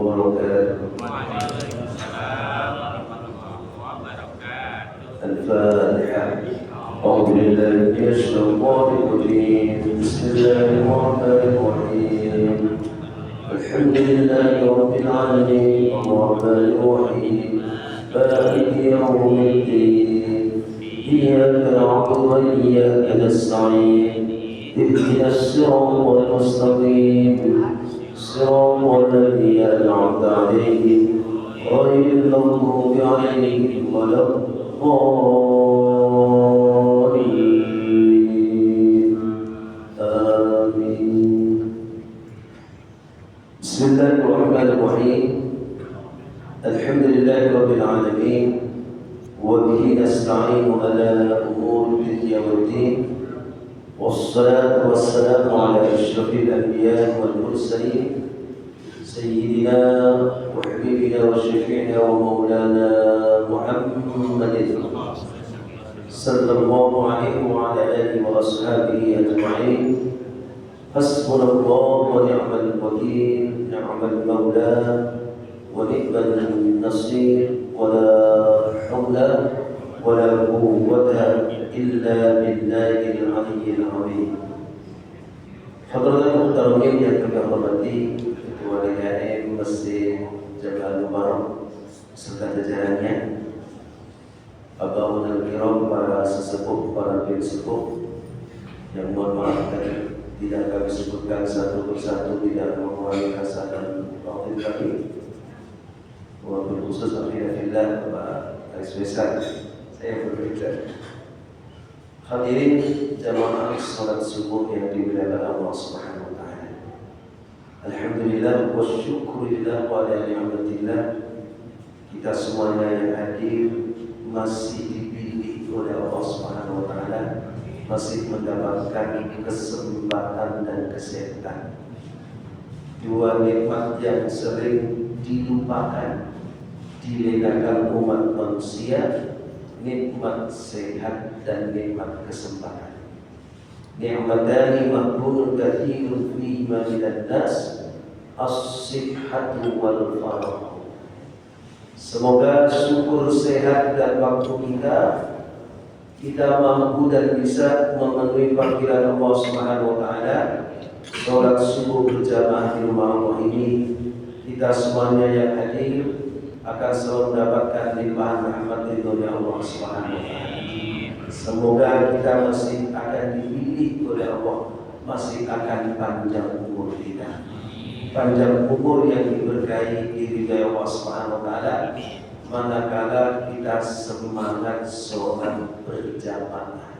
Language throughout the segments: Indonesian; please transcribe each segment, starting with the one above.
وبركاته. Waalaikumsalam warahmatullahi wabarakatuh. الفاتحة. أعوذ بالله من الشيطان الرجيم. بسم الله الرحمن الرحيم. الحمد لله رب العالمين الرحمن الرحيم مالك يوم الدين إياك نعبد وإياك نستعين اهدنا الصراط المستقيم صراط الذين أنعمت عليهم غير المغضوب عليهم ولا الضالين آمين. بسم الله الرحمن الرحيم. الحمد لله رب العالمين وبه نستعين على أمور الدنيا والدين والصلاة والسلام على أشرف الأنبياء والمرسلين سيدنا وحبيبنا وشفيعنا ومولانا محمد صلى الله عليه وعلى آله وأصحابه أجمعين. حسبنا الله ونعم الوكيل نعم المولى ونعم النصير ولا حول ولا قوة إلا بالله العلي العظيم. Hadirin muhtaromin yang kami hormati, Ketua DKM Masjid Jabal Mubarak serta jajarannya, Abaun al-Kiram, para sesepuh, para pensepuh yang mohon maaf tadi tidak kami sebutkan satu persatu, tidak mengurangi kasar dan wakil kami. Wabil khusus akhirnya Pak Spesial saya berbeda. Hadirin jamaah salat subuh yang dimuliakan Allah Subhanahu wa taala. Alhamdulillah wa syukurillah wa ala ni'matillah. Kita semuanya yang hadir masih dipilih oleh Allah Subhanahu wa taala, masih mendapatkan kesempatan dan kesehatan. Dua nikmat yang sering dilupakan, dilenakan umat manusia, nikmat sehat dan nikmat kesempatan. Ni'matani mabrurun katsirun fi ma minan nas as-sihhatu wal farah. Semoga syukur sehat dan waktu kita mampu dan bisa memenuhi panggilan Allah Subhanahu wa taala. Salat subuh berjamaah di rumah Allah ini, kita semuanya yang hadir akan selalu mendapatkan limpahan rahmat dari Allah Subhanahu wa taala. Semoga kita masih akan dipilih oleh Allah, masih akan panjang umur kita. Panjang umur yang diberkahi diri Allah Subhanahu wa taala manakala kita semangat sholat berjamaah.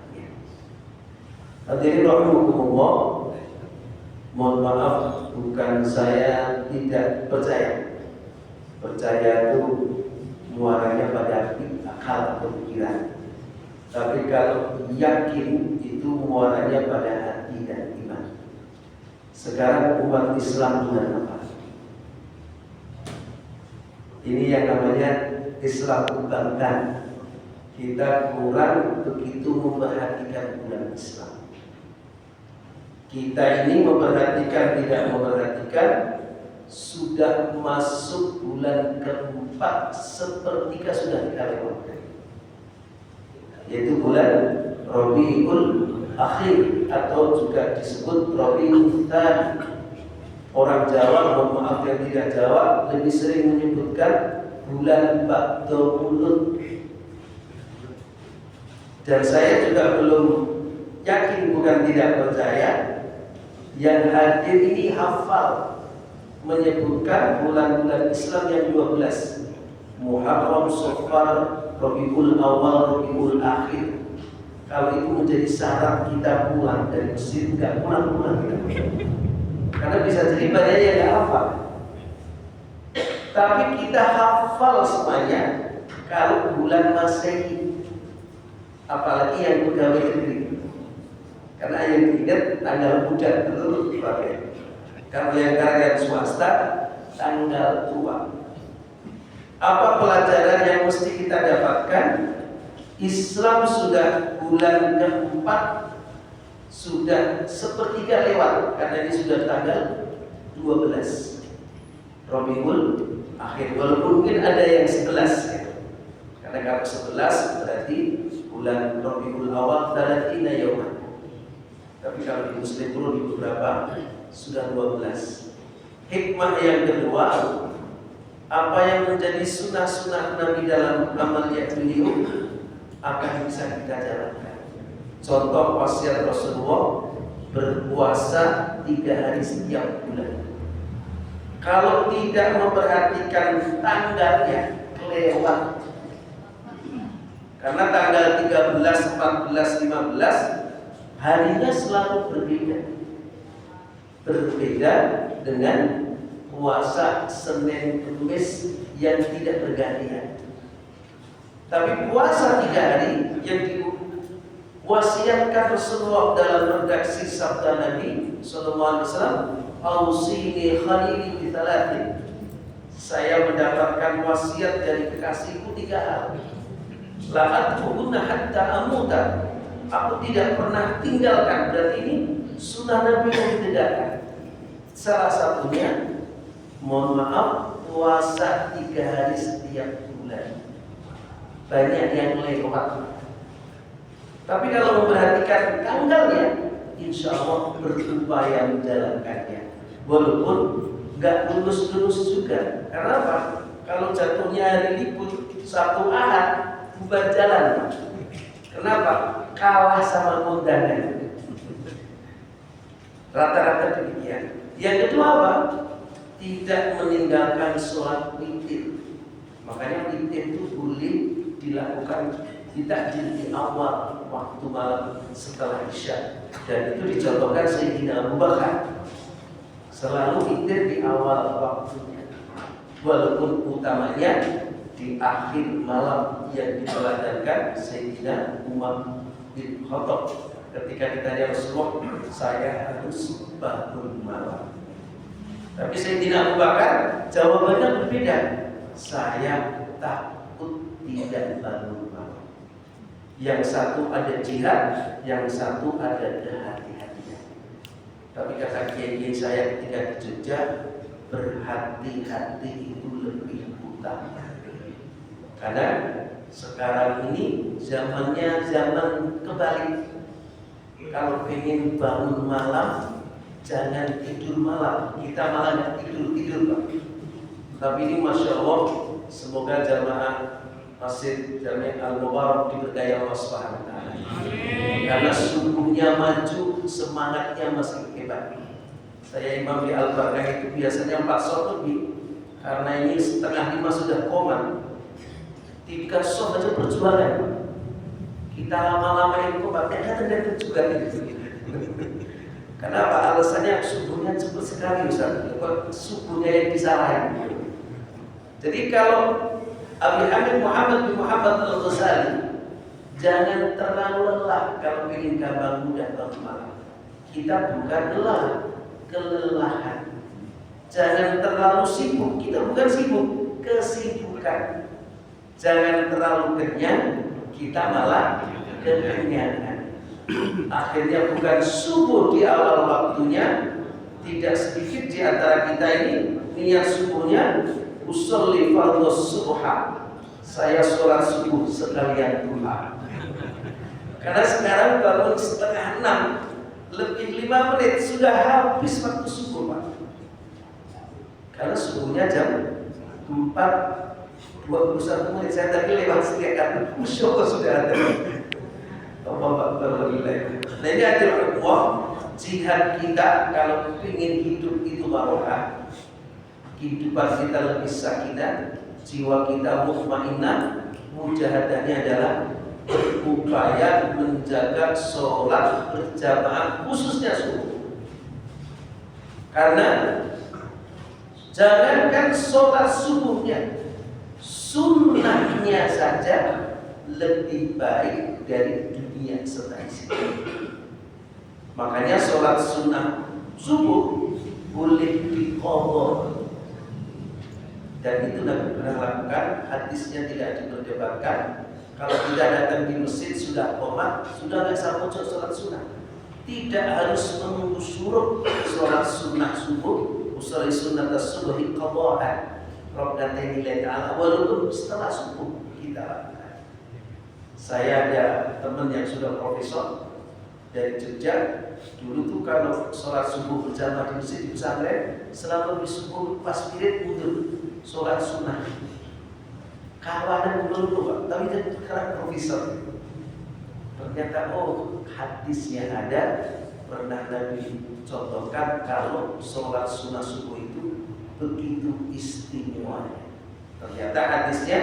Hadirin rahimakumullah, mohon maaf bukan saya tidak percaya. Percaya itu muaranya pada akal atau pikiran. Tapi kalau yakin itu muaranya pada hati dan iman. Sekarang umat Islam dengan apa? Ini yang namanya Islam kebanggaan. Kita kurang begitu memperhatikan bulan Islam. Kita ini memperhatikan tidak memperhatikan, sudah masuk bulan keempat, sepertiga sudah kita lewatkan, yaitu bulan Rabiul Akhir atau juga disebut Rabiul Tsani. Orang Jawa, mohon maaf yang tidak Jawa, lebih sering menyebutkan bulan Ba'dul Mulud. Dan saya juga belum yakin, bukan tidak percaya, yang hadir ini hafal menyebutkan bulan-bulan Islam yang 12, Muharram, Safar, Rabiul Awal, Rabiul Akhir. Kalau itu menjadi syarat kita pulang dari masjid, nggak pulang-pulang kita. Karena bisa jadi banyak yang nggak hafal. Tapi kita hafal semuanya kalau bulan Masehi, apalagi yang pegawai negeri. Karena yang diingat tanggal bulan tertentu dipakai. Kalau yang karyawan swasta tanggal tua. Apa pelajaran yang mesti kita dapatkan? Islam sudah bulan keempat, sudah sepertiga lewat, karena ini sudah tanggal 12 Rabiul Akhir. Walaupun mungkin ada yang 11 ya. Karena kalau 11 berarti bulan Rabiul Awal 30 yauman. Tapi kalau di Muslim Pro di beberapa sudah 12. Hikmah yang kedua, apa yang menjadi sunnah-sunnah Nabi dalam amaliyah beliau akan bisa kita jalankan. Contoh wasiat Rasulullah, berpuasa 3 hari setiap bulan. Kalau tidak memperhatikan tanggalnya, kelewat. Karena tanggal 13, 14, 15 harinya selalu berbeda. Berbeda dengan puasa Senin Kamis yang tidak bergantian. Tapi puasa 3 hari yang diwasiatkan Rasulullah dalam redaksi sabda Nabi sallallahu alaihi wasallam, "Ausini khalili bi thalathin." Saya mendapatkan wasiat dari kekasihku 3 hal. La ad'uhunna hatta amuta. Aku tidak pernah tinggalkan. Berarti ini sunnah Nabi yang ditegakkan. Salah satunya, mohon maaf, puasa 3 hari setiap bulan. Banyak yang lewat. Tapi kalau memperhatikan tanggalnya, insya Allah berupaya menjalankannya. Walaupun nggak lulus-lulus juga. Karena apa? Kalau jatuhnya hari libur, Sabtu Ahad, bubar jalan. Kenapa? Kalah sama kondangan. Rata-rata demikian. Yang kedua apa? Tidak meninggalkan sholat witir. Makanya witir itu boleh dilakukan di awal waktu malam setelah Isya. Dan itu dicontohkan Sayyidina Abu Bakar. Selalu witir di awal waktunya. Walaupun utamanya di akhir malam yang diteladankan Sayyidina Umar bin Khattab. Ketika ditanya Rasulullah, saya harus bangun malam. Tapi Sayyidina Abu Bakar jawabannya berbeda. Saya takut tidak bangun malam. Yang satu ada jihad, yang satu ada hati-hatian. Tapi kata kiai saya ketika di Jogja, berhati-hati itu lebih utama. Karena sekarang ini zamannya zaman kebalik. Kalau ingin bangun malam, jangan tidur malam. Kita malah nggak tidur Pak. Tapi ini Masya Allah, semoga jamaah Masjid Jami' Al-Mubarak diberkahi Allah Subhanahu wa taala. Karena subuhnya maju, semangatnya masih hebat. Saya imam di Al-Barakah itu biasanya 4 sholat lebih. Karena ini 4:30 sudah komat. 3 sholat aja perjuangan. Kita lama-lama itu komatnya datang juga gitu. Kenapa? Alasannya subuhnya cepat sekali Ustaz. Subuhnya yang disalahin. Jadi kalau Abi Hamid Muhammad bin Muhammad Al-Ghazali, jangan terlalu lelah kalau ingin gampang mudah bangun malam. Kita bukan lelah, kelelahan. Jangan terlalu sibuk, kita bukan sibuk, kesibukan. Jangan terlalu kenyang, kita malah kekenyangan. Akhirnya bukan subuh di awal waktunya. Tidak sedikit di antara kita ini niat subuhnya usolli fardhus subha. Saya sholat subuh sekalian duha. Karena sekarang bangun 5:30, lebih 5 menit sudah habis waktu subuh Pak. Karena subuhnya jam 4:21 menit. Saya tadi lewat sedikit, Masya Allah sudah ada. Nah ini adalah Allah, jihad kita kalau ingin hidup itu barokah, kehidupan kita lebih sakinah, jiwa kita mutmainnah. Mujahadahnya adalah berupaya menjaga sholat berjamaah khususnya subuh. Karena jangankan sholat subuhnya, sunnahnya saja lebih baik dari dunia serta isinya. Makanya sholat sunnah subuh boleh diqadha. Dan itu Nabi pernah lakukan, hadisnya tidak diperdebatkan. Kalau tidak datang di masjid sudah qomat, sudah nggak sanggup sholat sunnah. Tidak harus menunggu syuruk sholat sunnah subuh, usolli sunnata subhi qadhaan raka'ataini lillahi ta'ala, walaupun setelah subuh kita lakukan. Saya ada teman yang sudah profesor dari Jogja. Dulu tuh kalau sholat subuh berjamaah di masjid di pesantren, selama di subuh pas spirit mundur sholat sunnah. Kalau ada mundur tuh Pak, tapi dia sekarang profesor. Ternyata hadisnya ada, pernah Nabi contohkan kalau sholat sunnah subuh itu begitu istimewa. Ternyata hadisnya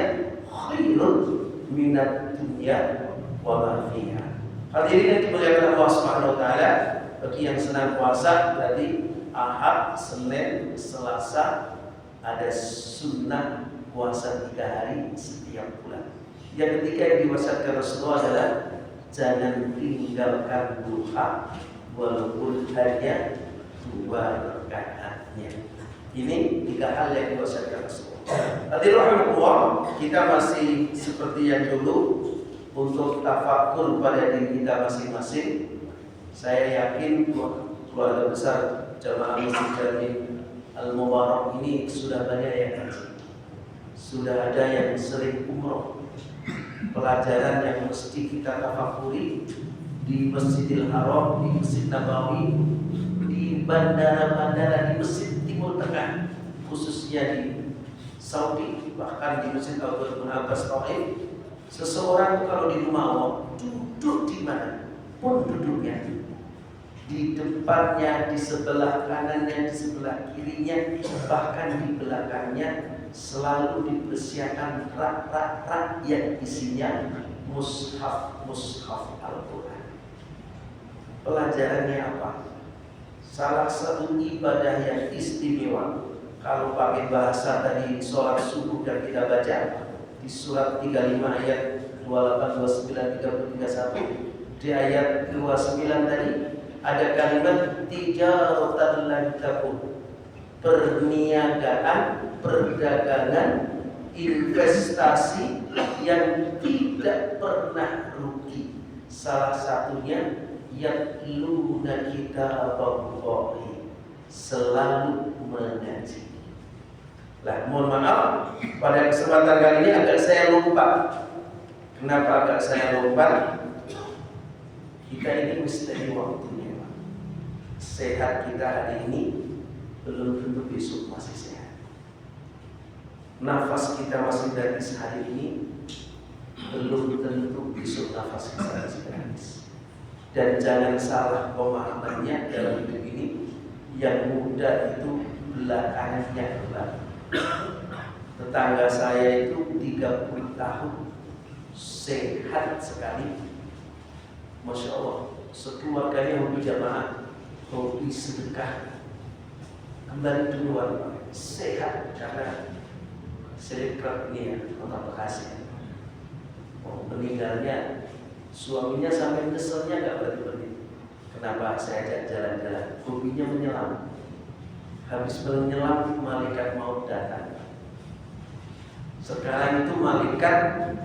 khairun minat dunya wa ma fiha. Hadirin yang dimuliakan Allah Subhanahu wa taala, bagi yang senang puasa berarti Ahad, Senin, Selasa ada sunnah puasa 3 hari setiap bulan. Yang ketiga yang diwasiatkan Rasulullah adalah jangan tinggalkan duha walaupun hanya 2 rakaatnya. Ini 3 hal yang diwasiatkan Rasulullah. Hadirin rahimahullah, kita masih seperti yang dulu untuk tafakur pada diri kita masing-masing. Saya yakin keluarga besar jamaah Masjid Jami Al-Mubarak ini sudah banyak yang haji, sudah ada yang sering umroh. Pelajaran yang mesti kita tafakuri di Masjidil Haram, di Masjid Nabawi, di bandara-bandara di Mesir Timur Tengah, khususnya di Saudi, bahkan di Masjid Abdul bin Abbas Taif. Seseorang kalau di rumah Allah duduk di mana pun duduknya, di depannya, di sebelah kanannya, di sebelah kirinya, bahkan di belakangnya selalu dipersiapkan rak-rak yang isinya mushaf Al-Quran. Pelajarannya apa? Salah satu ibadah yang istimewa, kalau pakai bahasa tadi sholat subuh dan kita baca di surat 35 ayat 28, 29, 30, 31, di ayat 29 tadi ada kalimat tijaratan lan takun, perniagaan, perdagangan, investasi yang tidak pernah rugi. Salah satunya yatluna kitaballahi, selalu mengaji. Lah, mohon maaf, pada kesempatan kali ini agak saya lupa. Kenapa agak saya lupa? Kita ini mesti waktunya. Sehat kita hari ini belum tentu besok masih sehat. Nafas kita masih gratis hari ini belum tentu besok nafas kita masih gratis. Dan jangan salah pemahamannya dalam hidup ini, yang muda itu belakangannya kembali. Tetangga saya itu 30 tahun sehat sekali, Masya Allah. Sekeluarganya hobi jamaah, hobi sedekah, kembali duluan, sehat karena selebgram ini ya, Kota Bekasi. Meninggalnya suaminya sampai keselnya gak berhenti. Kenapa saya ajak jalan-jalan? Hobinya menyelam. Habis menyelam, malaikat maut datang. Sekarang itu malaikat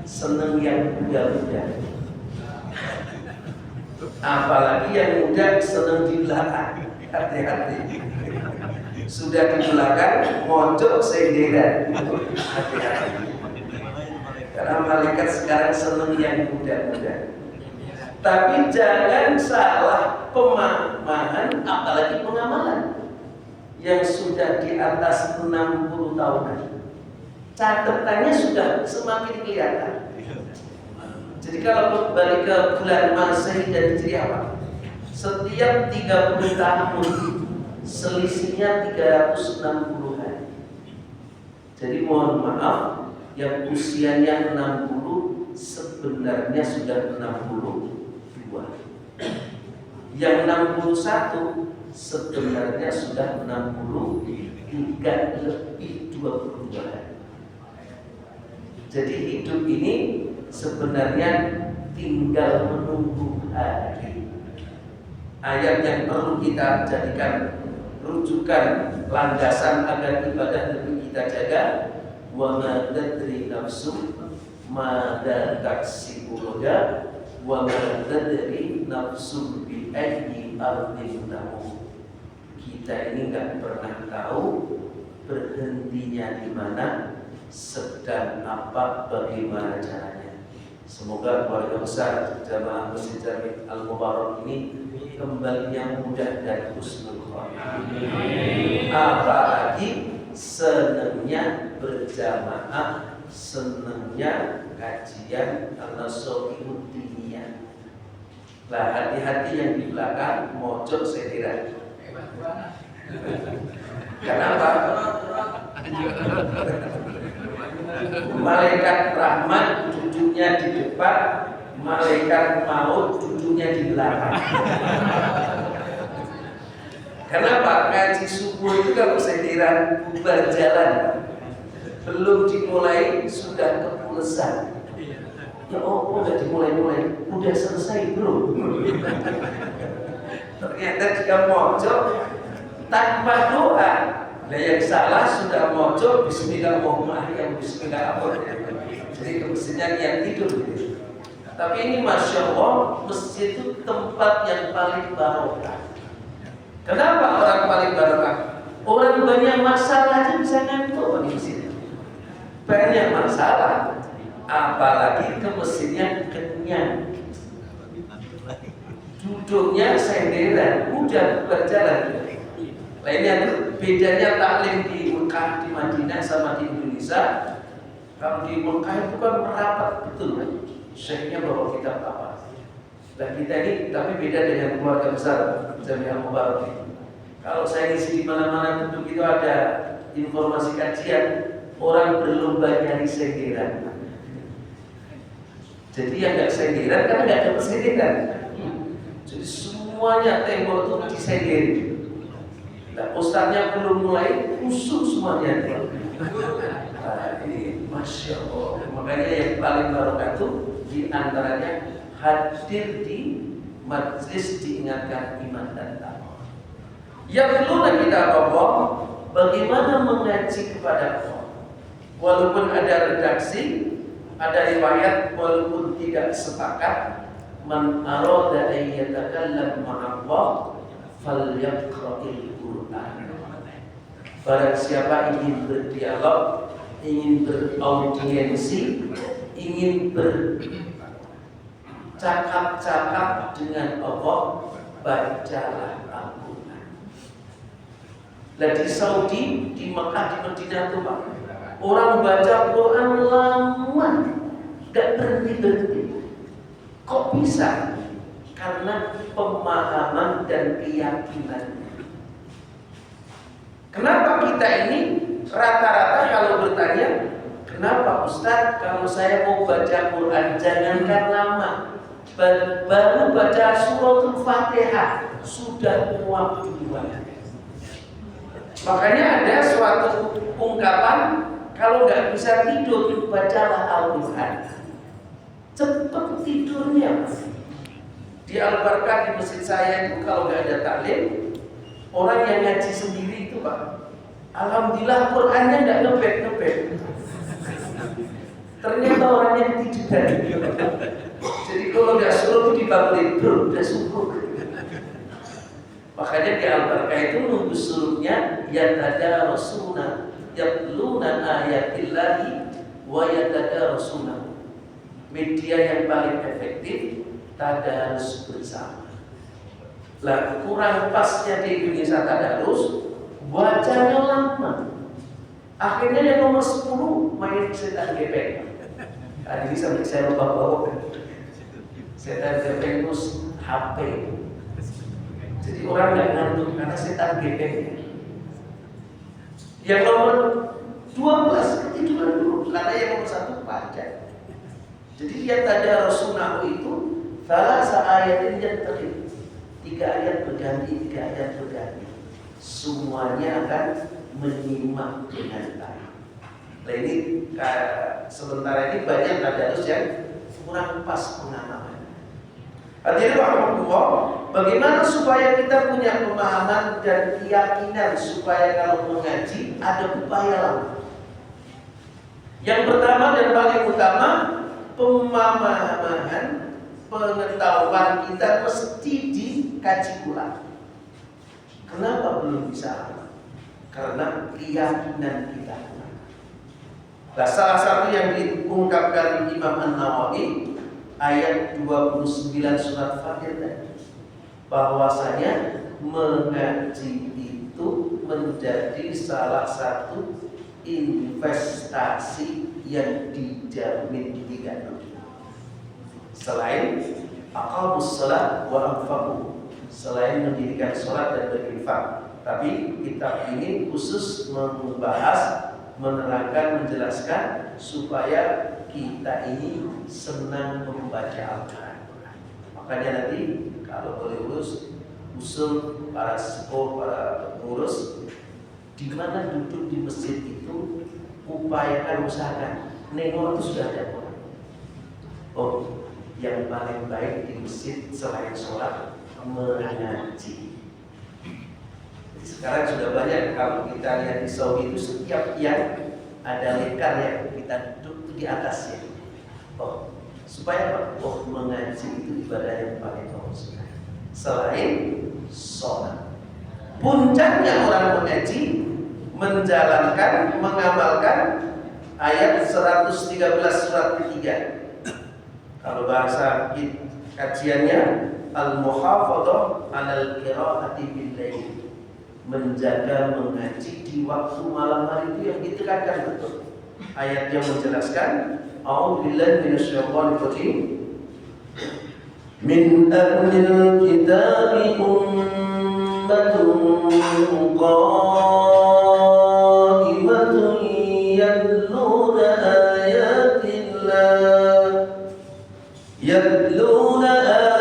seneng yang muda-muda, apalagi yang muda seneng di belakang. Hati-hati, sudah di belakang mojok senderan. Hati-hati, karena malaikat sekarang seneng yang muda-muda. Tapi jangan salah pemahaman, apalagi pengamalan yang sudah di atas 60 tahunan. Catatannya sudah semakin kelihatan. Jadi kalau kembali ke bulan Masehi dan Hijriah apa? Setiap 30 tahun selisihnya 360 hari. Jadi mohon maaf, yang usianya 60 sebenarnya sudah 62. Yang 61 sebenarnya sudah 63 lebih 22 hari. Jadi hidup ini sebenarnya tinggal menunggu hari. Ayat yang perlu kita jadikan rujukan, landasan agar ibadah lebih kita jaga. Wa ma tadri nafsun madza taksibu ghadan wa ma tadri nafsun bi ayyi ardin tamut. kita ini nggak pernah tahu berhentinya di mana, sedang apa, bagaimana caranya. Semoga keluarga besar Jamaah Masjid Jami Al-Mubarak ini kembalinya mudah dan husnul khotimah. Apalagi senangnya berjamaah, senangnya kajian An-Nashihud Diniyah. Lah hati-hati yang di belakang mojok sediran. Kenapa? Malaikat rahmat duduknya di depan, malaikat maut duduknya di belakang. Kenapa? Ngaji subuh itu kalau sediran bubar jalan, belum dimulai sudah kepulsan. Ya oh, udah dimulai, udah selesai belum? Ternyata dia mojok tanpa doa. Nah yang salah sudah mojok Bismillahirrahmanirrahim, Bismillah apa? Jadi mestinya yang tidur gitu. Tapi ini Masya Allah, masjid itu tempat yang paling barokah. Kenapa orang paling barokah? Orang banyak masalah aja bisa ngantuk di sini. Banyak masalah, apalagi ke mesinnya kenyang. Duduknya senderan, udah berjalan. Lainnya bedanya taklim di Mekah, di Madinah sama di Indonesia. Kalau di Mekah itu kan merapat betul, syekhnya bawa kitab apa. Dan kita ini tapi beda dengan keluarga besar Jamiah Mubarak. Kalau saya ngisi di mana-mana tentu itu ada informasi kajian, orang berlomba nyari senderan. Jadi yang nggak senderan karena nggak ada senderan. Jadi semuanya tembok itu disenderin. Nah, ustaznya belum mulai khusus semuanya. Nah, ini Masya Allah. Makanya yang paling barokah itu diantaranya hadir di majlis diingatkan iman dan takwa. Yang perlu kita Allah, bagaimana mengaji kepada Allah. Walaupun ada redaksi, ada riwayat, walaupun tidak sepakat, man arada an yatakallam ma'allah falyaqra'il Qur'an. Barang siapa ingin berdialog, ingin beraudiensi, ingin bercakap-cakap dengan Allah, bacalah Al-Quran. Nah di Saudi, di Mekah, di Madinah itu Pak, orang baca Quran lama, gak berhenti-berhenti. Kok bisa? Karena pemahaman dan keyakinan. Kenapa kita ini rata-rata kalau bertanya, kenapa Ustaz kalau saya mau baca Quran jangankan lama, baru baca suratul Fatihah sudah muak duluan. Makanya ada suatu ungkapan, kalau nggak bisa tidur bacalah Al-Quran, cepet tidurnya. Di Al-Barkah di masjid saya itu kalau nggak ada taklim, orang yang ngaji sendiri itu Pak, alhamdulillah Qurannya nggak ngebet. Ternyata orangnya ketiduran. Jadi kalau nggak suruh itu dibangunin, bro, udah subuh. Makanya di Al-Barkah itu nunggu suruhnya yatadarasuna yatluna ayatillahi wa yatadarasuna. Media yang paling efektif tadarus bersama. Lah kurang pasnya di Indonesia tadarus, bacanya lama. Akhirnya yang nomor 10 main setan gepeng. Tadi ini sampai saya lupa bawa. Setan gepeng terus HP. Jadi orang nggak ngantuk karena setan gepeng. Yang nomor 12 ketiduran dulu karena yang nomor 1 baca. Jadi dia tanda Rasulullah itu salah ayatin yang terakhir, 3 ayat berganti, 3 ayat berganti. Semuanya akan menyimak dengan baik. Nah ini sementara ini banyak tadarus yang kurang pas pengalaman. Hadirin rahmatullah, bagaimana supaya kita punya pemahaman dan keyakinan supaya kalau mengaji ada upaya lain. Yang pertama dan paling utama, pemahaman, pengetahuan kita mesti dikaji ulang. Kenapa belum bisa aman? Karena keyakinan kita. Nah, salah satu yang diungkapkan Imam An-Nawawi ayat 29 surat Fatir tadi, bahwasanya mengaji itu menjadi salah satu investasi yang dijamin tidak rugi. Selain aqamus shalah wa anfaqu, selain mendirikan sholat dan berinfak, tapi kitab ini khusus membahas, menerangkan, menjelaskan supaya kita ini senang membaca Al-Quran. Makanya nanti kalau boleh usul para sepuh, para pengurus, di mana duduk di masjid itu upayakan, usahakan nengok itu sudah ada orang. Oh, yang paling baik di masjid selain sholat mengaji. Sekarang sudah banyak, kalau kita lihat di Saudi itu setiap yang ada lekar yang kita duduk itu di atasnya. Oh, supaya apa? Oh, mengaji itu ibadah yang paling bagus selain sholat. Puncaknya orang mengaji, menjalankan, mengamalkan ayat 113 surat ketiga. Kalau bahasa kajiannya al-muhafadzah 'alal qiraati bil lail, menjaga mengaji di waktu malam hari itu yang ditekankan betul. Ayat yang menjelaskan a'udzubillahi minasyaitonir rajim, min ahlil kitabi ummatun qa'imatun yatluna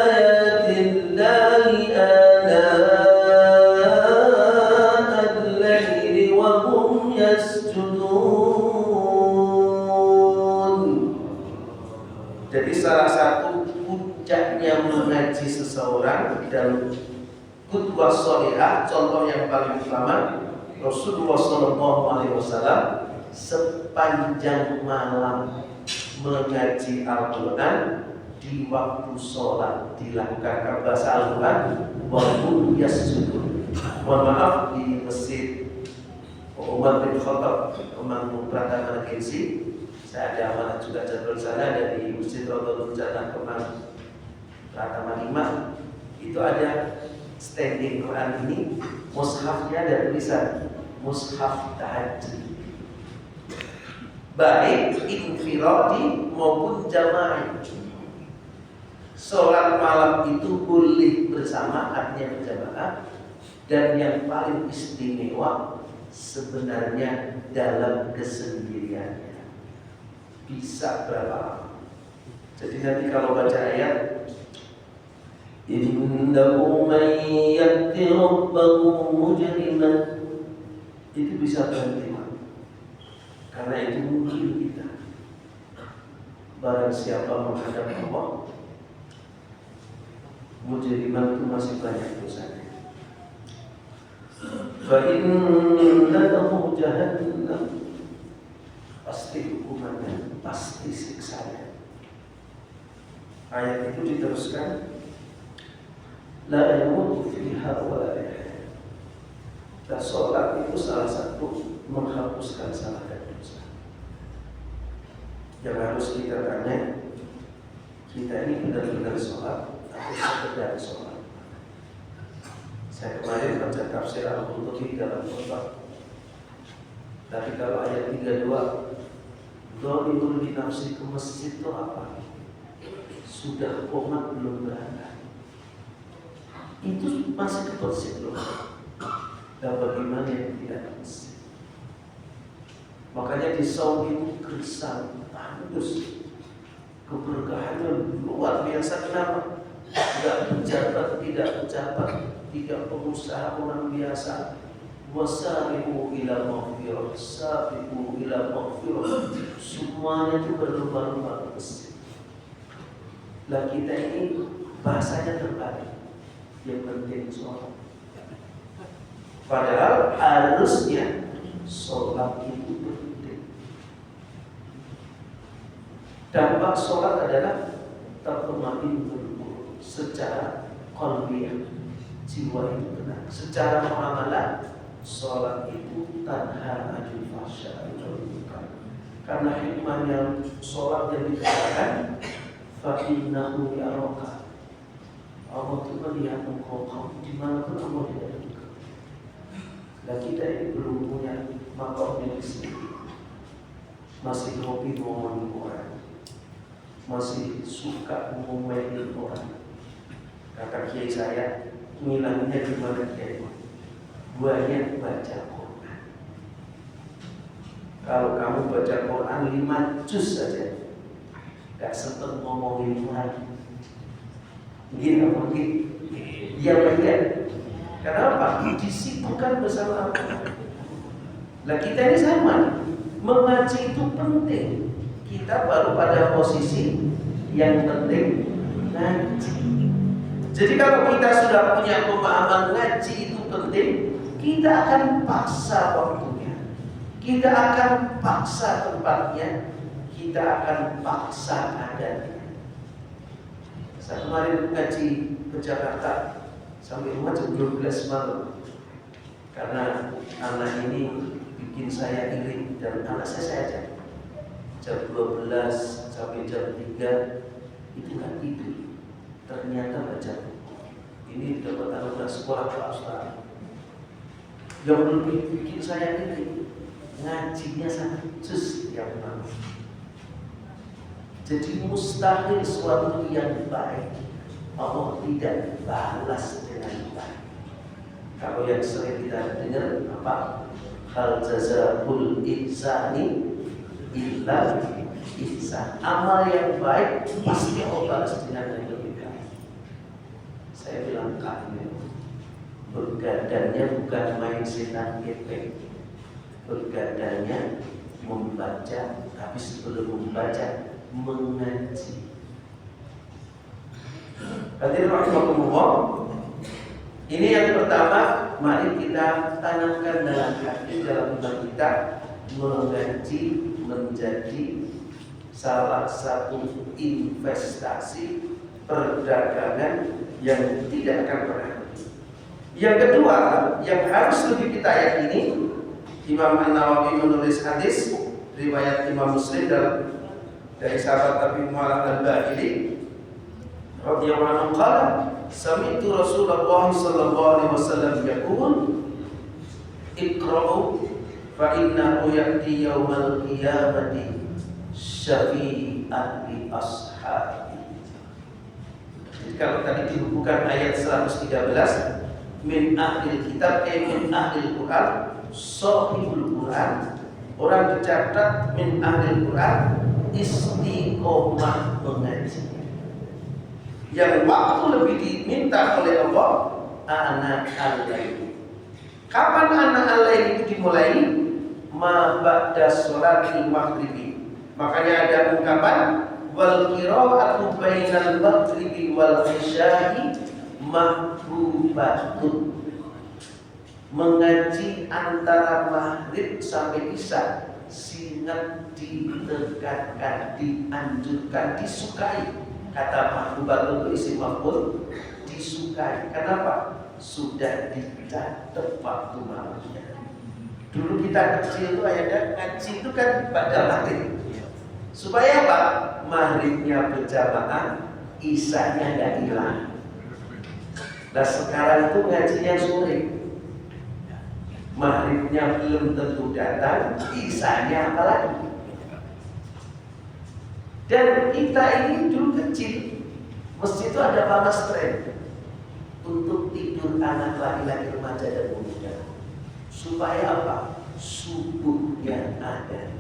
ayatillahi ana'al laili wa hum yasjudun. Jadi salah satu puncaknya mengaji seseorang dan qudwah sholihah, contoh yang paling utama Rasulullah SAW sepanjang malam mengaji Al-Quran di waktu sholat, dilakukan bahasa Al-Quran walaupun yasjudun. Mohon maaf, di masjid Umar bin Khattab Kemang Pratama Agensi, saya ada amanah juga jadwal sana dari Masjid Raudhatul Jannah Kemang Pratama 5. Itu ada standing Quran ini, mushafnya ada tulisan mushaf tahajud, baik infiradi maupun jamaah. Sholat malam itu boleh bersama, artinya berjamaah. Dan yang paling istimewa sebenarnya dalam kesendiriannya, bisa berapa lama. Jadi nanti kalau baca ayat innahu man ya'ti rabbahu mujriman, itu bisa berhenti. Karena itu mungkin kita, barang siapa menghadap Allah mujriman itu masih banyak dosanya. Fa inna lahu jahannam, pasti hukumannya, pasti siksanya. Ayat itu diteruskan, la yamutu fiha wa la yahya. Dan sholat itu salah satu menghapuskan salah dan dosa. Yang harus kita tanya, kita ini benar-benar sholat atau sekedar sholat? Saya kemarin baca tafsir Al-Qurtubi dalam khutbah. Tapi kalau ayat 32, Dhalimun bi nafsi ke masjid itu apa? Sudah komat belum berangkat, itu masih ke masjid loh. Dan bagaimana yang tidak ke masjid? Makanya di Saudi itu gersang, tandus, keberkahannya luar biasa. Kenapa? Tidak pejabat, tidak pejabat, tidak pengusaha, orang biasa. Wasari'u ila maghfirah, sabiqu ila maghfirah, semuanya itu berlomba-lomba ke masjid. Lah kita ini bahasanya terbalik, yang penting sholat. Padahal harusnya sholat itu penting. Dampak sholat adalah tatma'innul qulub secara qalbiyah, jiwa itu tenang. Secara muamalah, sholat itu tanha anil fahsya'i wal munkar. Karena hikmahnya sholat yang dikatakan fa'innahu yaraka. Allah itu melihat engkau dimanapun Allah tidak buka. Dan kita ini belum punya makom yang sendiri, masih hobi ngomongin orang, masih suka ngomelin orang. Kata kiai saya, ngilangnya gimana kiai? Banyak baca Quran. Kalau kamu baca Quran 5 juz saja, gak sempat ngomongin lagi. Gini apa gini? Dia bagian. Kenapa? Disibukkan bersama Allah. Nah kita ini sama, mengaji itu penting. Kita baru pada posisi yang penting ngaji. Jadi kalau kita sudah punya pemahaman ngaji itu penting, kita akan paksa waktunya, kita akan paksa tempatnya, kita akan paksa keadaannya. Saya kemarin ngaji ke Jakarta sampai rumah jam 12 malam karena anak ini bikin saya iri, dan anak saya ajak jam 12 sampai jam 3 itu nggak tidur, ternyata baca. Ini dapat anugerah sekolah Pak Ustaz. Yang lebih bikin saya iri, ngajinya sangat jus yang mana. Jadi mustahil suatu yang baik Allah tidak balas dengan baik. Kalau yang sering kita dengar apa? Hal jazaa'ul ihsani illa ihsan. Amal yang baik pasti Allah balas dengan yang lebih baik. Saya bilang kalian bergadangnya bukan main setan gepeng. Bergadangnya membaca, tapi sebelum membaca mengaji. Hadirin rahimakumullah. Ini yang pertama, mari kita tanamkan dalam hati, dalam iman kita, mengaji menjadi salah satu investasi perdagangan yang tidak akan pernah. Yang kedua, yang harus lebih kita yakini, Imam An-Nawawi menulis hadis riwayat Imam Muslim dari sahabat Abi Mu'allah Al-Bahili radhiyallahu anhu qala sami'tu Rasulullah sallallahu alaihi wasallam yaqul iqra'u fa innahu ya'ti yaumal qiyamati syafi'an li ashabi. Jadi kalau tadi dibukukan ayat 113 min ahlil kitab min ahlil Quran sahibul Quran, orang dicatat min ahlil Quran istiqomah mengaji. Yang waktu lebih diminta oleh Allah anak al-lail. Kapan anak al-lail itu dimulai? Ma ba'da sholatil maghribi. Makanya ada ungkapan wal qira'atu bainal maghribi wal isya'i mahbubatun. Mengaji antara maghrib sampai isya sangat ditegakkan, dianjurkan, disukai. Kata mahbubatun itu isim maf'ul, disukai. Kenapa? Sudah dicatat waktu malamnya. Dulu kita kecil itu ayatnya ngaji itu kan pada maghrib. Supaya apa? Maghribnya berjamaah, isyanya nggak hilang. Nah sekarang itu ngajinya sore. Maghribnya belum tentu datang, isyanya apalagi. Dan kita ini dulu kecil, masjid itu ada panas tren untuk tidur anak laki-laki remaja dan pemuda. Supaya apa? Subuhnya ada.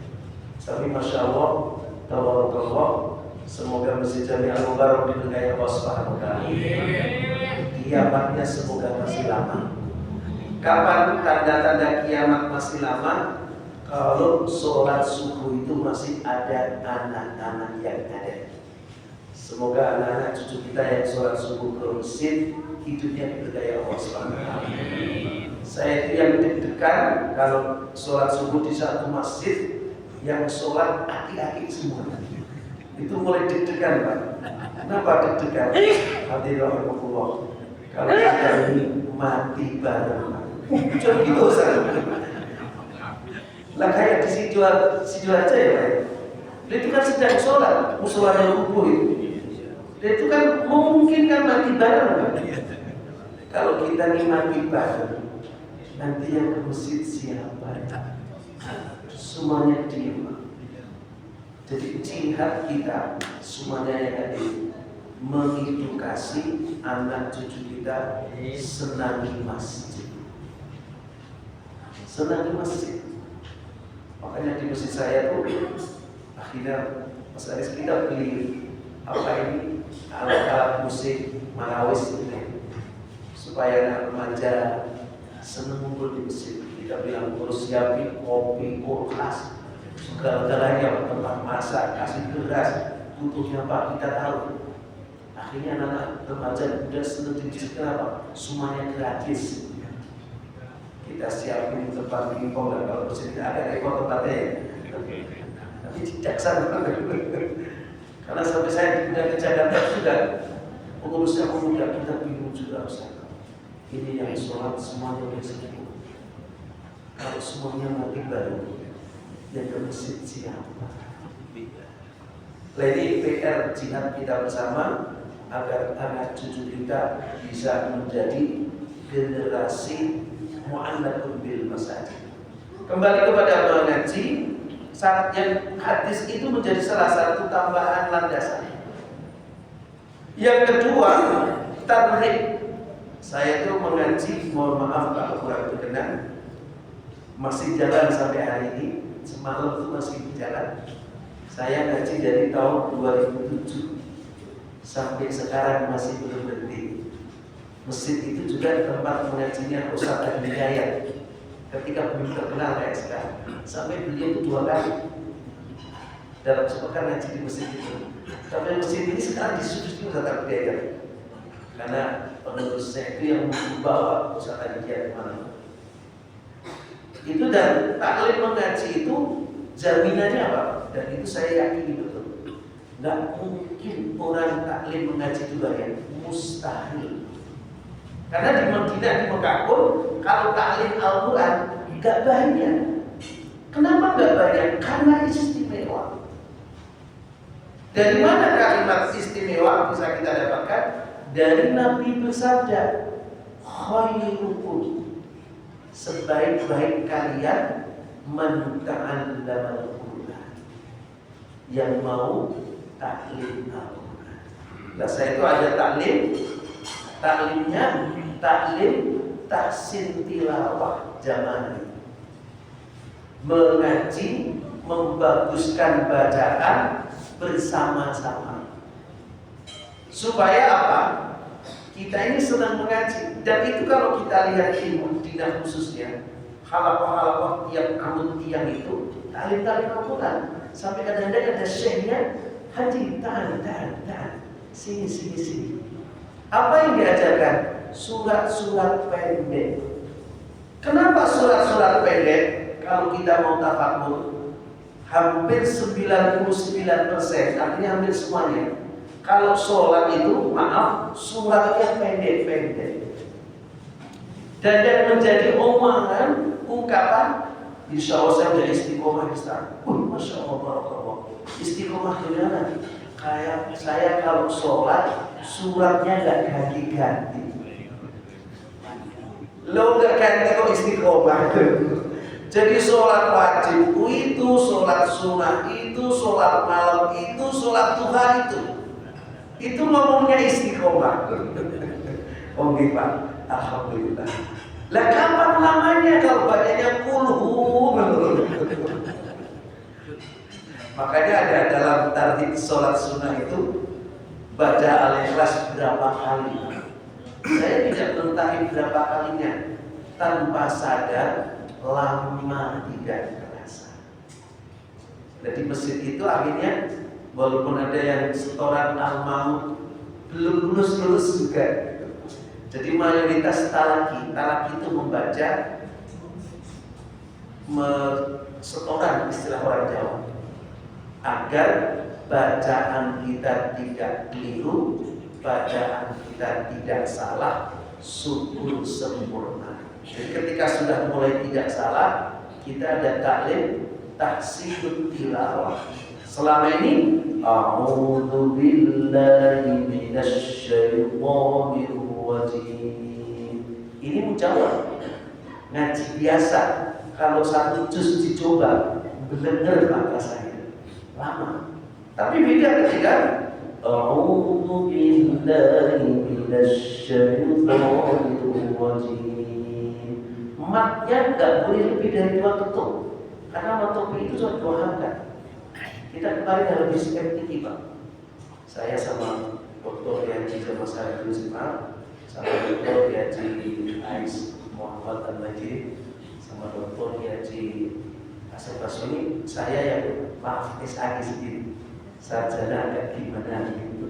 Tapi masya Allah, tabarakallah, semoga Masjid Jami Al-Mubarak diberkahi Allah Subhanahu wa taala. Kiamatnya semoga masih lama. Kapan tanda-tanda kiamat masih lama? Kalau sholat subuh itu masih ada anak-anak yang ada. Semoga anak-anak cucu kita yang sholat subuh ke masjid hidupnya diberkahi Allah Subhanahu wa taala. Saya itu yang deg-degan kalau sholat subuh di satu masjid yang sholat aki-aki semua. Itu mulai deg-degan Pak. Kenapa deg-degan? Hadirin rahimahullah. Kalau kita ini mati bareng, cuma gitu Ustaz. Lah kayak di situ aja ya Pak. Dia itu kan sedang sholat, musolanya rubuh itu. Dia itu kan memungkinkan mati bareng kan. Kalau kita ini mati bareng, nanti yang ke masjid siapa? Semuanya diam. Jadi jihad kita semuanya yang ada mengedukasi anak cucu kita senangi masjid. Senangi masjid. Makanya di masjid saya tuh akhirnya Mas Aris kita beli apa ini alat-alat musik Marawis ini supaya anak remaja senang ngumpul di masjid. Kita bilang terus siapin kopi, kulkas, segala-galanya, tempat masak, kasih beras, butuhnya apa kita tahu. Akhirnya anak-anak remaja muda senang di masjid. Kenapa? Semuanya gratis. Kita siapin tempat pingpong dan kalau masjid tidak ada rekor tempatnya ya. Tapi tidak sana. Karena sampai saya pindah ke Jakarta sudah pengurusnya pemuda kita bingung juga Ustaz. Ini yang sholat semuanya oleh segitu. Kalau semuanya mati baru yang ke masjid siapa? Jadi PR jihad kita bersama agar anak cucu kita bisa menjadi generasi mu'allaqun bil masajid. Kembali kepada mengaji, saat yang hadis itu menjadi salah satu tambahan landasan. Yang kedua, tarhib. Saya itu mengaji, mohon maaf kalau kurang berkenan, masih jalan sampai hari ini. Semalam itu masih jalan. Saya ngaji dari tahun 2007 sampai sekarang masih belum berhenti. Masjid itu juga tempat mengajinya Ustaz Hidayat ketika belum terkenal kayak sekarang. Sampai beliau itu 2 kali dalam sepekan ngaji di masjid itu. Tapi masjid ini sekarang disuruh Ustaz Hidayat karena pengurusnya itu yang membawa Ustaz Hidayat kemana. Itu dan taklim mengaji itu jaminannya apa? Dan itu saya yakini betul. Nggak mungkin orang taklim mengaji itu banyak, mustahil. Karena di Madinah, di Mekah pun kalau taklim Al-Quran nggak banyak. Kenapa nggak banyak? Karena istimewa. Dari mana kalimat istimewa bisa kita dapatkan? Dari Nabi bersabda, khairukum, sebaik-baik kalian man ta'allamal Quran, yang mau taklim Al-Quran. Nah, saya itu ada taklimnya taklim tahsin tilawah zaman, mengaji, membaguskan bacaan bersama-sama. Supaya apa? Kita ini senang mengaji. Dan itu kalau kita lihat ilmu dinah khususnya, halaqah-halaqah tiap amud tiang itu taklim-taklim Al-Quran. Sampai kadang-kadang ada syekhnya, hadir, tahan, sini. Apa yang diajarkan? Surat-surat pendek. Kenapa surat-surat pendek? Kalau kita mau tafakkur, hampir 99%, artinya hampir semuanya. Kalau sholat itu, maaf, suratnya pendek-pendek. Dan yang menjadi omongan, ungkapan, insya Allah saya menjadi istiqomah Ustaz. Masya Allah, barakallah. Istiqomah gimana? Kayak saya kalau sholat, suratnya nggak ganti-ganti. Lo nggak ganti kok istiqomah. Jadi sholat wajib itu, sholat sunnah itu, sholat malam itu, sholat duha itu ngomongnya istiqomah. Oh gitu Pak, alhamdulillah. Lah kapan lamanya kalau bacanya kulhu? Makanya ada dalam tartib sholat sunnah itu baca Al-Ikhlas berapa kali. Saya tidak mengetahui berapa kalinya, tanpa sadar lama tidak terasa. Jadi masjid itu akhirnya walaupun ada yang setoran al-maut belum lulus juga. Jadi mayoritas talaki itu membaca setoran istilah orang Jawa, agar bacaan kita tidak keliru, bacaan kita tidak salah, sukun sempurna. Jadi ketika sudah mulai tidak salah, kita ada taklim tahsinut tilawah. Selama ini a'udzu billahi minasy syaithanir rajim. Ini mujawab. Ngaji biasa. Kalau satu juz dicoba, benar maka saya lama. Tapi beda ketika a'udzu billahi minasy syaithanir rajim. Matnya enggak boleh lebih dari 2 ketuk. Karena matopi itu sudah diwahamkan. Kita kemarin ada lebih skeptik, Pak. Saya sama Dr. Haji sama saya dulu sama Dr. Haji Ais Muhammad Al-Najib, sama Dr. Haji Asep Basuni, saya yang maaf SAG sendiri. Sarjana agak gimana gitu.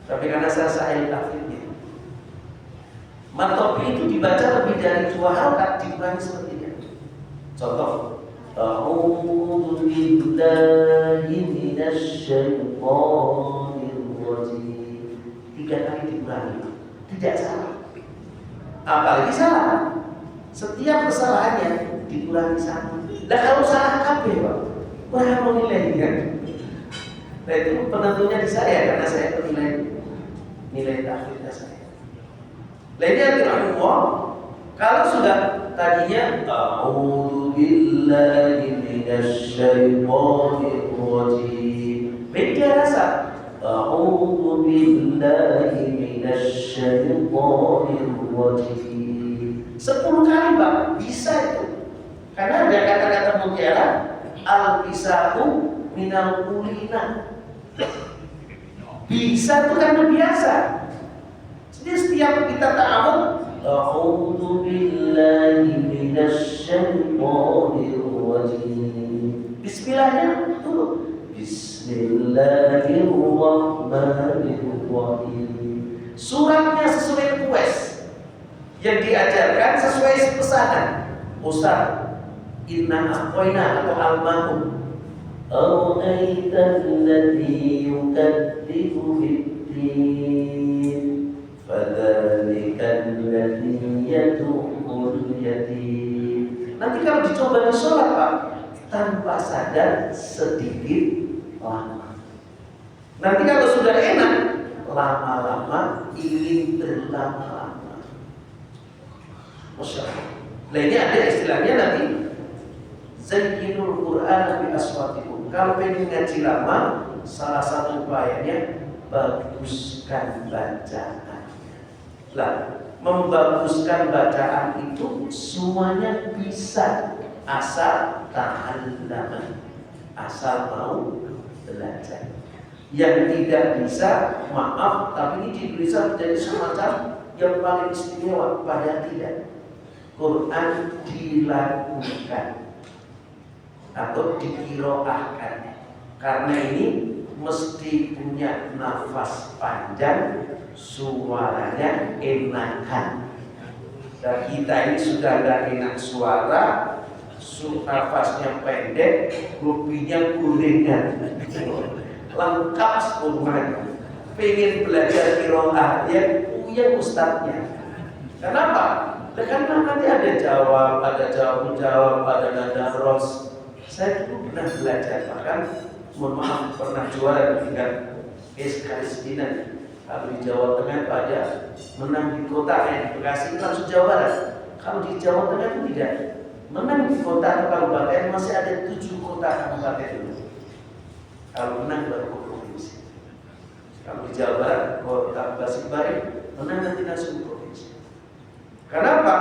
Tapi karena saya tafsirnya. Matopi itu dibaca lebih dari 2 harakat dikurangi seperti ini. Contoh, a'udzu billahi minasy syaithanir rajim. 3 kali dikurangi. Tidak salah. Apalagi salah. Setiap kesalahannya dikurangi 1. Nah kalau salah kabeh, Pak, berapa nilainya? Nah itu penentunya di saya karena saya nilai tahfidz saya. Lainnya Allah, kalau sudah tadinya a'udzu billahi minasy syaithanir rajim, beda rasa. A'udzu billahi minasy syaithanir rajim. 10 kali, Pak, bisa itu. Karena ada kata-kata mutiara al-bisahu minal kulina. Bisa itu kan biasa. Jadi setiap kita ta'awud, a'udzu billahi minasy syaithanir rajim. Bismillahnya dulu. Bismillahirrahmanirrahim. Suratnya sesuai request yang diajarkan, sesuai pesanan Ustaz. Inna aqoina atau al-mahum Ara'aitan ladzi yukadzibu bid-din fadzalikan ladzi yad'ul yatim. Nanti kalau dicoba di sholat, Pak, tanpa sadar sedikit lama. Nanti kalau sudah enak, lama-lama ingin berlama-lama. Masya Allah. Lainnya ada istilahnya nanti Zayyinul Qur'an bi aswatikum. Kalau pengen ngaji lama, salah satu upayanya baguskan bacaan. Lah, membaguskan bacaan itu semuanya bisa asal ta'allama, asal mau belajar. Yang tidak bisa, maaf, tapi ini bisa menjadi semacam yang paling istimewa, padahal tidak. Quran dilakukan atau dikiroahkan, karena ini mesti punya nafas panjang, suaranya enakan. Dan kita ini sudah ada enak suara, nafasnya pendek, rupinya gorengan, lengkap semuanya. Pengen belajar kiroah ya punya ustadznya. Kenapa? Karena nanti ada jawab, ada jawab, ada nada ros. Saya dulu pernah belajar, bahkan mohon maaf pernah juara di tingkat Kristina. Kalau di Jawa Tengah itu ada menang di kota di Bekasi langsung Jawa Barat. Kalau di Jawa Tengah itu tidak. Menang di kota kabupaten masih ada 7 kota kabupaten dulu. Kalau menang baru provinsi. Kalau di Jawa Barat kota Basikbari menang nanti langsung provinsi. Kenapa?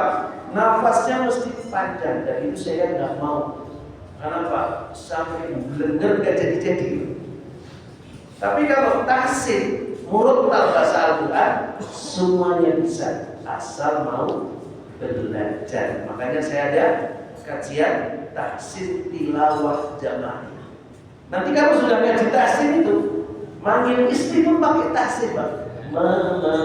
Nafasnya mesti panjang dan itu saya nggak mau. Kenapa? Sampai blender nggak jadi-jadi. Tapi kalau tahsin, mulut bahasa Al-Quran semuanya bisa asal mau belajar. Makanya saya ada kajian tahsin tilawah jamaah. Nanti kalau sudah ngaji tahsin itu manggil istri pun pakai tahsin, Pak. Mama.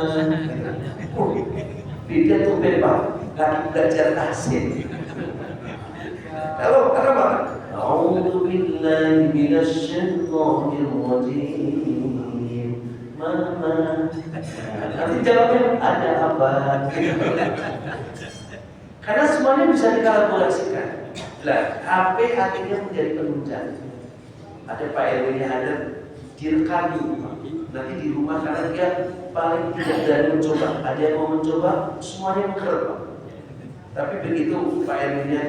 Beda tuh Pak, lagi belajar tahsin. Kalau apa? A'udzu billahi minasy syaithanir rajim. Mama. Nanti jawabnya ada apa? Karena semuanya bisa dikalkulasikan. Lah, HP akhirnya menjadi penunjang. Ada Pak RW-nya ada direkam nanti di rumah karena dia paling tidak dari mencoba. Ada yang mau mencoba, semuanya mengkerut. Tapi begitu Pak RW-nya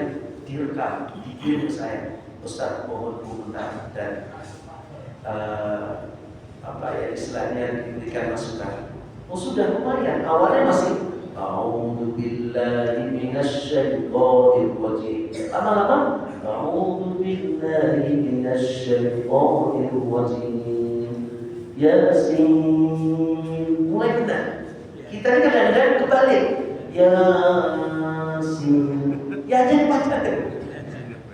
direkam, dikirim ke saya, Ustaz mohon komentar dan apa ya istilahnya diberikan masukan. Oh sudah lumayan, awalnya masih A'udzu billahi minasy syaithanir rajim. Lama-lama A'udzu billahi minasy syaithanir rajim. Yasin. Mulai benar. Kita ini kadang-kadang kebalik. Yasin. Ya jadi baca.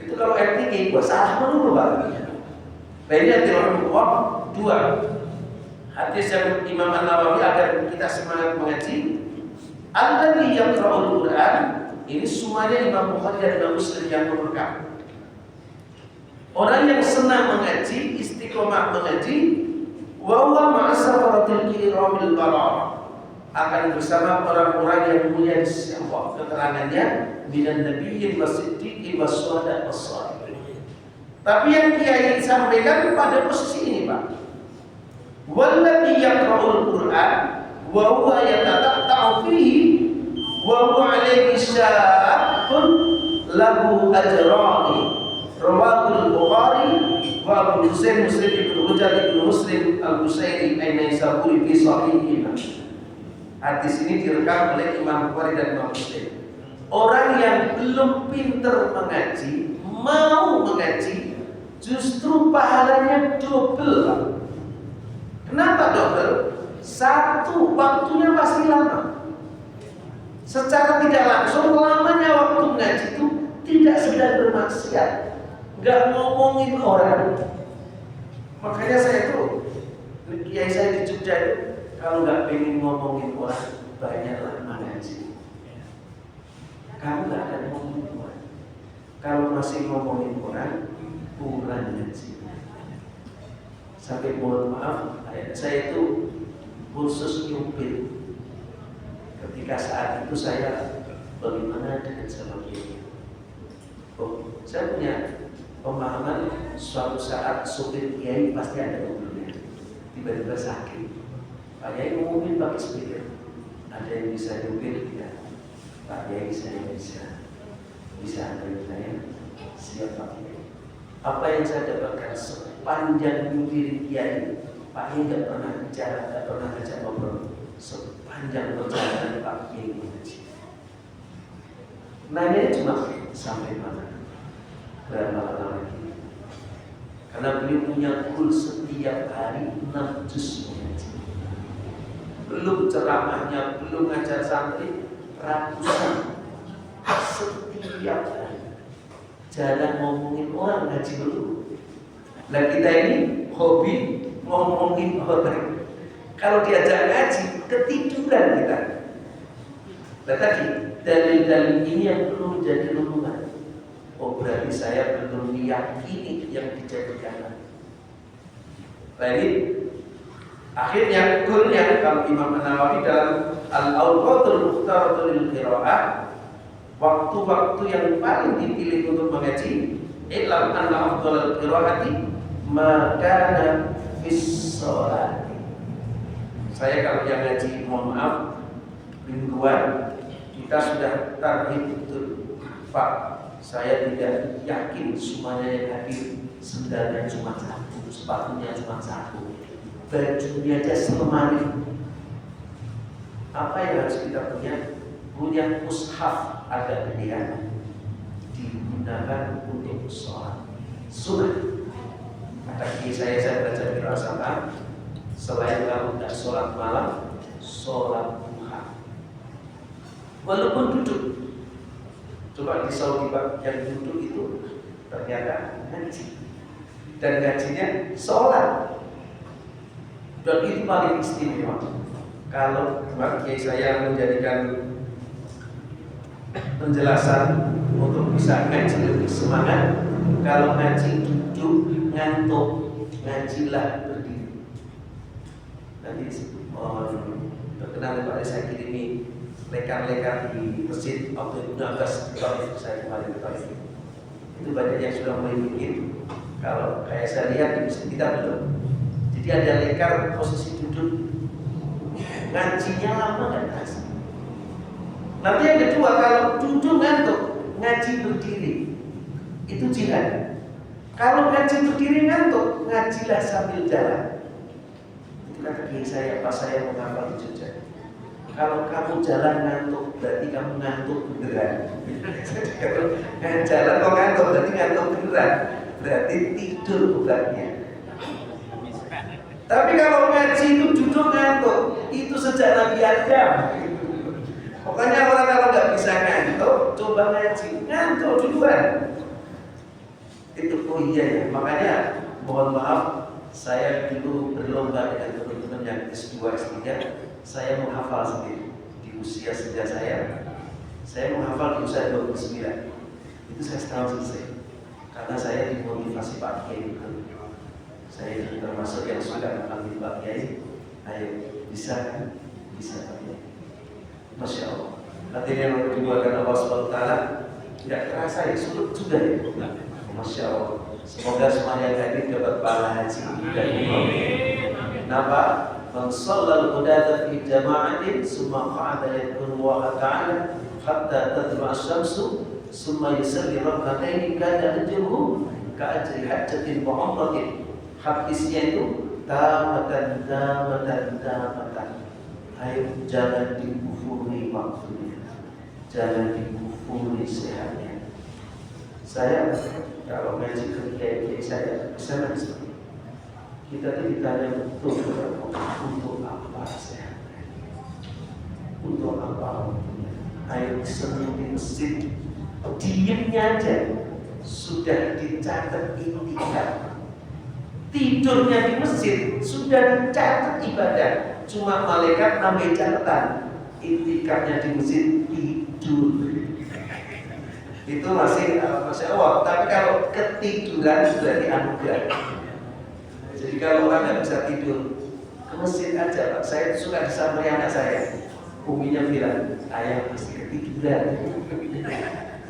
Itu kalau RTK gua salah dulu Pak. Baiknya Tirmidzi 2. Hadis yang Imam An-Nawawi agar kita semangat mengaji. Alladzi yaqra'ul Qur'an, ini semuanya Imam Bukhari dan Imam Muslim yang merekam. Orang yang senang mengaji, istiqomah mengaji, wa huwa ma'a safaratil kiramil bararah, akan bersama orang-orang yang mulia di sisi Allah. Keterangannya minan nabiyyin wasiddiqin wasyuhada wassalihin. Tapi yang Kiai sampaikan pada posisi ini, Pak. Walladzi yaqra'ul Qur'an wa huwa yatataa'u fihi wa huwa 'alaihi syaqqun lahu ajrani. Rawahul Bukhari wa Abu Husain Muslim ibn Hujjar ibn Muslim Al-Husaini An-Naisaburi fi Sahihihima. Hadis ini direkam oleh Imam Bukhari dan Imam Muslim. Orang yang belum pintar mengaji, mau mengaji, justru pahalanya double. Kenapa double? Satu, waktunya pasti lama. Secara tidak langsung, lamanya waktu mengaji itu tidak sedang bermaksiat, nggak ngomongin orang. Makanya saya tuh, kiai saya di Jogja itu, kalau nggak pengen ngomongin orang, banyaklah mengaji. Kamu nggak akan ngomongin orang. Kalau masih ngomongin orang, kurang ngaji. Sampai mohon maaf, saya itu khusus nyupir. Ketika saat itu saya bagaimana dengan sama kiai. Oh, saya punya pemahaman suatu saat supir kiai pasti ada mobilnya. Tiba-tiba sakit. Pak Kiai mungkin pakai speaker. Ada yang bisa nyupir tidak? Pak Kiai saya bisa antarin saya. Siap Pak Kiai. Apa yang saya dapatkan sepanjang nyupir kiai, Pak Kiai tidak pernah bicara, tidak pernah ngajak ngobrol. Sepanjang perjalanan Pak Kiai mengaji. Nanya cuma sampai mana? Berapa lama lagi? Karena beliau punya goal setiap hari 6 juz mengaji. Belum ceramahnya, belum ngajar santri, ratusan setiap hari. Jangan ngomongin orang, ngaji dulu. Nah kita ini hobi ngomongin orang. Kalau diajak ngaji, ketiduran kita. Nah tadi, dalil-dalil ini yang perlu menjadi renungan. Oh berarti saya belum meyakini yang dijadikan. Jadi akhirnya goalnya kalau Imam An-Nawawi dalam Al-Awqatul Mukhtaratu lil Qiraah, waktu-waktu yang paling dipilih untuk mengaji, ilam anna afdhalal qiraati ma kana fis shalat. Saya kalau yang ngaji mohon maaf mingguan kita sudah tarhib betul Pak, saya tidak yakin semuanya yang hadir sendalnya cuma satu, sepatunya cuma satu, bajunya aja selemari. Apa yang harus kita punya? Punya mushaf ada pilihan digunakan untuk sholat sunnah. Kata kiai saya belajar di Rasakan, selain kalau tidak sholat malam, sholat duha. Walaupun duduk, coba di Saudi Pak, yang duduk itu ternyata ngaji dan ngajinya sholat. Dan itu paling istimewa. Kalau kiai saya menjadikan penjelasan untuk bisa ngaji lebih semangat, kalau ngaji duduk ngantuk, ngajilah berdiri. Nanti terkenal Pak saya kirimi lekar-lekar di masjid Abdul Abbas saya kemarin ke itu banyak yang sudah mulai bikin. Kalau kayak saya lihat di masjid kita belum. Jadi ada lekar posisi duduk, ngajinya lama dan asik. Nanti yang kedua, kalau duduk ngantuk, ngaji berdiri, itu jihad. Kalau ngaji berdiri ngantuk, ngajilah sambil jalan. Itu kata kiai saya, pas saya menghafal di Jogja. Kalau kamu jalan ngantuk, berarti kamu ngantuk beneran. Kalau jalan kok ngantuk, berarti ngantuk beneran. Berarti tidur obatnya. Tapi kalau ngaji itu duduk ngantuk, itu sejak Nabi Adam. Pokoknya orang kalau nggak bisa ngantuk, coba ngaji, ngantuk duluan. Itu iya ya. Makanya mohon maaf, saya dulu berlomba dengan teman-teman yang S2, S3. Saya menghafal sendiri di usia sejak saya menghafal di usia 29. Itu saya setahun selesai karena saya dimotivasi Pak Kiai itu. Saya termasuk yang suka memanggil Pak Kiai. Ayo bisa kan? Bisa Pak Kiai. Masya Allah. Nanti yang dibuatkan Allah SWT tidak terasa ya, sulit juga ya. Masya Allah. Semoga semuanya yang hadir dapat pahala haji dan umroh. Kenapa? Man shallal qudata fi jama'atin summa qa'ada yadhkuru Allah ta'ala hatta tadlu'a asy-syamsu summa yusalli rak'ataini kana ajruhu ka'ajri hajjatin wa umratin. Hadisnya itu tamatan. Ayo jangan dikufuri waktunya, jangan dikufuri sehatnya. Saya kalau ngaji ke kiai saya bisa nangis. Kita tuh ditanya betul untuk apa sehat, untuk apa waktunya. Ayo sering di masjid, diemnya aja sudah dicatat itikaf. Tidurnya di masjid sudah dicatat ibadah. Cuma malaikat nambah catatan. Itikafnya di masjid tidur. Itu masih Allah. Tapi kalau ketiduran sudah dianugerah. Jadi kalau orang nggak bisa tidur, ke masjid aja Pak. Saya suka disampaikan anak saya. Uminya bilang, ayah pasti ketiduran.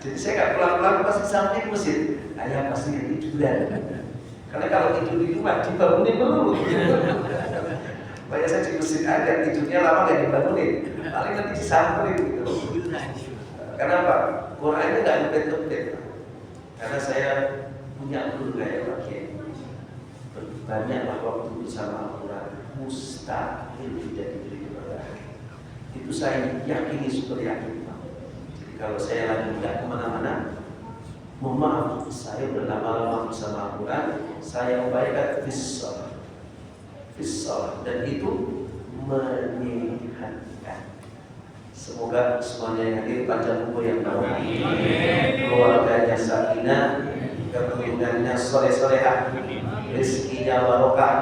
Jadi saya nggak pelan-pelan pasti sampai ke masjid. Ayah pasti ketiduran. Karena kalau tidur di rumah dibangunin dulu. Banyak saya di masjid aja tidurnya lama nggak dibangunin. Paling nanti disamperin gitu. Kenapa? Qurannya nggak ngebet-ngebet. Karena saya punya guru kayak Pak Kiai. Banyaklah waktu bersama Al-Quran, mustahil tidak diberi keberkahan. Itu saya yakini, super yakin. Jadi kalau saya lagi tidak kemana-mana, mohon maaf, saya berlama-lama bersama Al-Quran, saya upayakan fissalah, dan itu menyehatkan. Semoga semuanya yang hadir panjang umur yang bawah, keluarganya sakinah, keturunannya soleh-solehah, rezekinya barokah,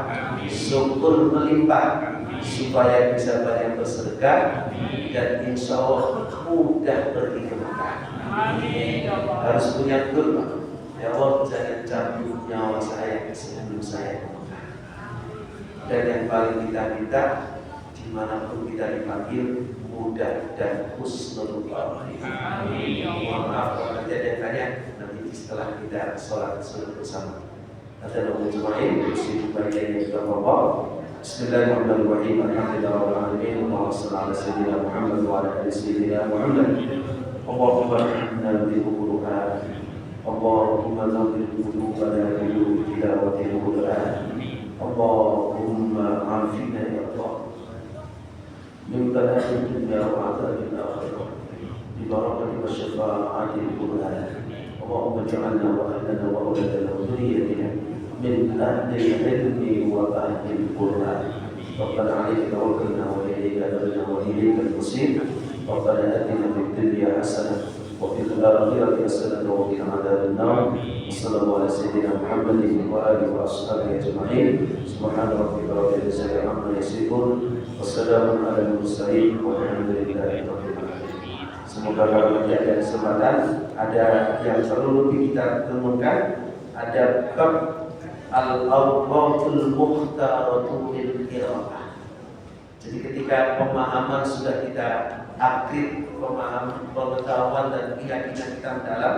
syukur melimpah, supaya bisa banyak bersedekah dan insya Allah mudah pergi ke Mekah. Harus punya tur, ya Allah jangan cabut nyawa saya sebelum saya ke Mekah. Dan yang paling kita minta, dimanapun kita dipanggil, mudah dan husnul khotimah. Mohon maaf kalau nanti ada yang tanya, nanti setelah kita sholat bersama. Adalah mujmain, usul bagian yang kita bawa. Bismillahirrahmanirrahim. Alhamdulillahirabbil alamin. Allahumma shalli ala sayyidina Muhammad wa ala ali sayyidina Muhammad. Allahumma inna bi Qur'an. Allahumma nawwir qulubana bi tilawatil Qur'an. Allahumma afina ya Allah min bala'id dunya wa 'adzabil akhirah. Bi barakati wa syafa'atil Qur'an. Allahumma ij'alna wa ahlana wa auladana wa dhurriyyatina من أهل العلم وأهل القرآن. ربنا عليك توكلنا وإليك أنبنا وإليك المصير. ربنا آتنا في الدنيا حسنة وفي الآخرة حسنة وقنا عذاب النار. وصلى الله على سيدنا محمد وآله وأصحابه أجمعين. سبحان ربك رب العزة عما يصفون والسلام على المرسلين والحمد لله رب العالمين. Semoga kalau nanti ada kesempatan, ada yang perlu kita temukan, ada bab Al-Awqatul Mukhtaratu lil Qira'ah. Jadi ketika pemahaman sudah kita upgrade, pemahaman, pengetahuan dan keyakinan kita mendalam,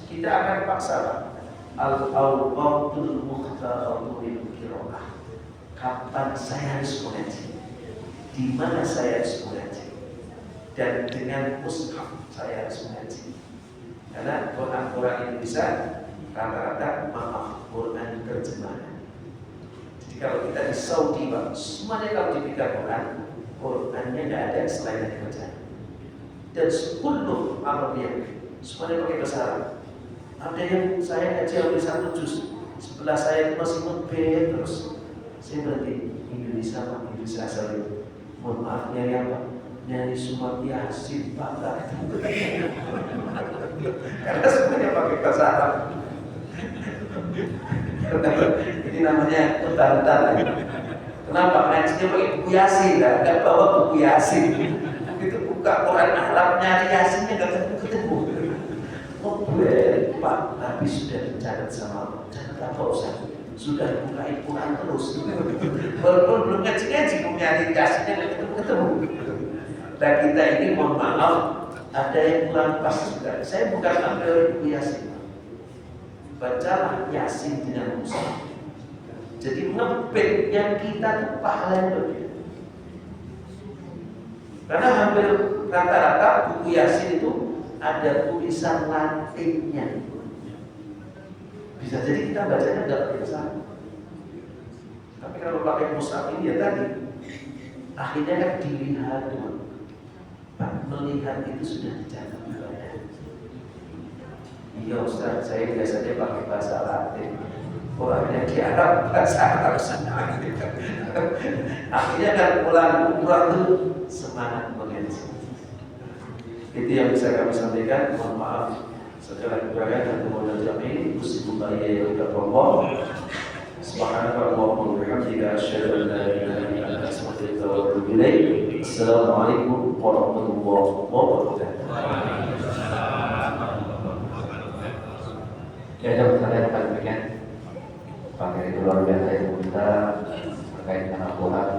kita akan paksa al-awqatul mukhtaratu qiraah. Kapan saya harus mengaji? Di mana saya harus mengaji? Dan dengan mushaf saya harus mengaji. Karena Quran Indonesia rata-rata maaf Quran terjemahan. Jadi kalau kita di Saudi, Pak, semuanya kalau dibaca Qurannya nggak ada selain yang dibaca. Dan 10 Arabnya semuanya pakai bahasa Arab. Ada yang saya ngaji sampai 1 juz, sebelah saya itu masih ngebet terus. Saya berarti Indonesia Pak, Indonesia asal itu. Mohon maaf nyari apa? Nyari Sumat Yasin Pak. Karena semuanya pakai bahasa Arab. Ini namanya tentang-tentang. Kenapa? Ngajinya pakai buku Yasin, nggak bawa buku Yasin. Itu buka Quran Arab nyari Yasinnya nggak ketemu. Oh Pak, tapi sudah dicatat sama catat apa Ustaz? Sudah buka Quran terus. Walaupun belum ngaji-ngaji, nyari Yasinnya nggak ketemu. Dan kita ini mohon maaf, ada yang kurang pas juga. Saya bukan ambil buku Yasin. Bacalah Yasin dengan mushaf. Jadi ngebet yang kita tuh pahala yang lebih. Karena hampir rata-rata buku Yasin itu ada tulisan Latinnya. Bisa jadi kita bacanya nggak biasa. Tapi kalau pakai mushaf ini ya tadi, akhirnya kan dilihat dulu. Melihat itu sudah dicatat. Iya Ustaz, saya biasanya pakai bahasa Latin. Orangnya di Arab bahasa Arab sana. Akhirnya kan pulang itu semangat mengaji. Itu yang bisa kami sampaikan. Mohon maaf segala kekurangan dan kemudian kami musibah yang kita promo. Subhanallah wa bihamdika asyhadu an la ilaha illa anta astaghfiruka wa atubu ilaik. Assalamualaikum warahmatullahi wabarakatuh. Ya, saya akan demikian. Pakai itu luar biasa ilmu kita terkait dengan Al-Quran.